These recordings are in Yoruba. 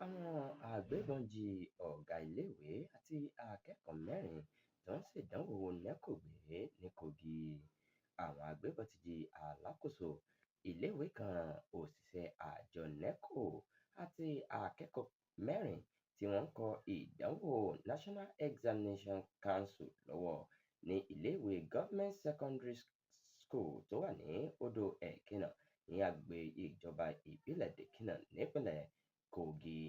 Àwọn agbébọn jí ọ̀gá iléèwé àti akẹ́kọ̀ọ́ mẹ́rin tó ń ṣèdánwò NECO gbé ní Kogi. Àwọn agbébọn ti jí alákòóso iléèwé kan, òṣìṣẹ́ àjọ NECO àti akẹ́kọ̀ọ́ mẹ́rin tí wọ́n ń kọ ìdánwò National Examination Council lọ́wọ́ ní iléèwé Government Secondary School tó wà ní odò Ẹ̀kínà ní agbègbè ìjọba ìbílẹ̀ Dèkínà nípínlẹ̀ Kogi.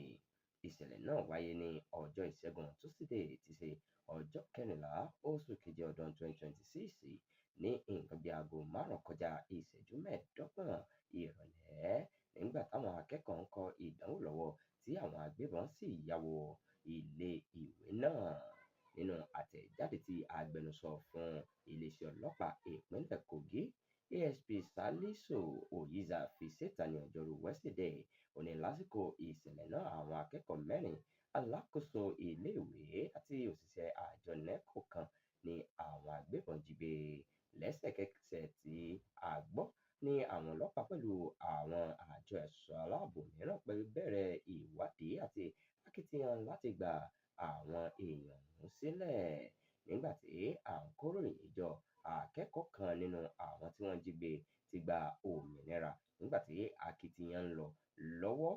Ìṣẹ̀lẹ̀ náà wáyé ní ọjọ́ Ìṣẹ́gun Túsídéé tí ṣe ọjọ́ 14 oṣù keje ọdún 2026 ní nǹkan bíi aago 5 kọjá ìṣẹ́jú 15 ìrọ̀lẹ́ nígbà táwọn akẹ́kọ̀ọ́ ń kọ ìdánwò lọ́wọ́ tí àwọn agbébọn sì ya wọ ilé ìwé náà. Nínú àtẹ̀jáde tí agbẹnusọ fún iléeṣẹ́ ọlọ́pàá ìpínlẹ̀ Kogi, ASP Salisu Oyiza fi síta ní ọjọ́rú Wẹ́sídẹ̀ẹ́, ó ní lásìkò ìṣẹ̀lẹ̀ náà àwọn akẹ́kọ̀ọ́ mẹ́rin, alákòóso iléèwé àti òṣìṣẹ́ àjọ NECO kan ní àwọn agbébọn jí gbé. Lẹ́sẹ̀kẹsẹ̀ tí a gbọ́ ní àwọn ọlọ́pàá pẹ̀lú àwọn àjọ ẹ̀ṣọ́ aláàbò mìíràn bẹ̀rẹ̀ ìwádìí àti akitiyan láti gba àwọn èèyàn ọ̀hún sílẹ̀. Nígbà tí à ń kóròyìn jọ, akẹ́kọ̀ọ́ kan nínú àwọn tí wọ́n jí gbé ti gba òmìnira nígbà tí akitiyan ń lọ lọ́wọ́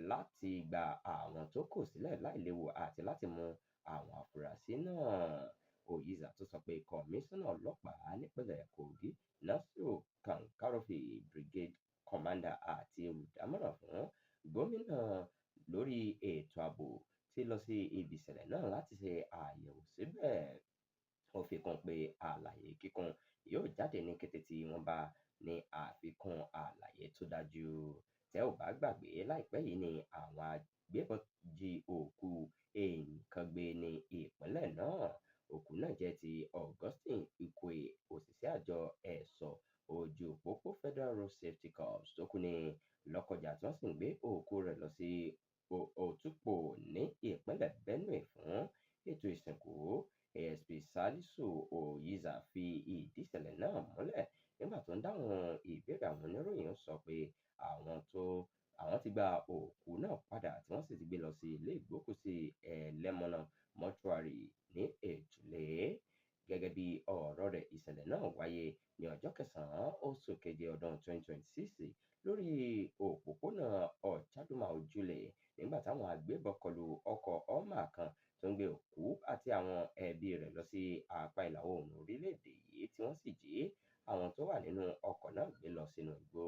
láti gba àwọn tó kù sílẹ̀ láìléwu àti láti mú àwọn afurasí náà. Oyiza tún sọ pé kọmíṣánná ọlọ́pàá nípínlẹ̀ Kogi, Nasiru Kankarofi, Brigade Commander àti olùdámọ̀ràn fún gómìnà lórí ètò ààbò ti lọ sí ibi ìṣẹ̀lẹ̀ náà láti ṣe àyẹ̀wò síbẹ̀. Ó fi kún pé àlàyé kíkún yóò jáde ní kété tí wọ́n bá ní àfikún àlàyé tó dájú. Tẹ́ ò bá gbàgbé, láìpẹ́ yìí ni àwọn agbébọn jí òkú èèyàn kan gbé ní ìpínlẹ̀ náà. Òkú náà jẹ́ ti Augustine Ikwe, òṣìṣẹ́ àjọ ẹ̀ṣọ́ ojú pópó Federal Road Safety Corps tó kú ní Lọ́kọ́jà tí wọ́n sì ń gbé òkú rẹ̀ lọ sí Otukpo ní ìpínlẹ̀ Benue fún ètò ìsìnkú. ASP Salisu Oyiza fi ìdí ìṣẹ̀lẹ̀ náà múlẹ̀ nígbà tó ń dáhùn ìbéèrè àwọn oníròyìn, sọ pé àwọn ti gba òkú náà padà tí wọ́n sì ti gbé lọ sí ilé ìgbókùúsí Ẹlẹ́mọ̀nà Mortuary ní Èjìlé. Gẹ́gẹ́ bí ọ̀rọ̀ rẹ̀, ìṣẹ̀lẹ̀ náà wáyé ní ọjọ́ 9 oṣù keje ọdún 2026 lórí òpópónà Ọ̀chádùmá Ojúlé nígbà táwọn agbébọn kọlu ọkọ̀ Hummer kan tó ń gbé òkú àti àwọn ẹbí rẹ̀ lọ sí apá ìlà oòrùn orílẹ̀-èdè yìí tí wọ́n sì jí àwọn tó wà nínú ọkọ̀ náà gbé lọ sínú igbó.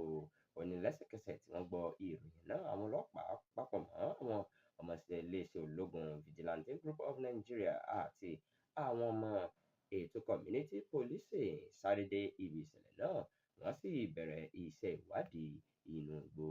Ó ní lẹ́sẹ̀kẹsẹ̀ tí wọ́n gbọ́ ìròyìn náà, àwọn ọlọ́pàá papọ̀ mọ́ àwọn ọmọọṣẹ́ iléeṣẹ́ ológun Vigilante Group of Nigeria àti àwọn ọmọ ètò community policing sáré dé ibi ìṣẹ̀lẹ̀ náà, wọ́n sì bẹ̀rẹ̀ iṣẹ́ ìwádìí inú igbó.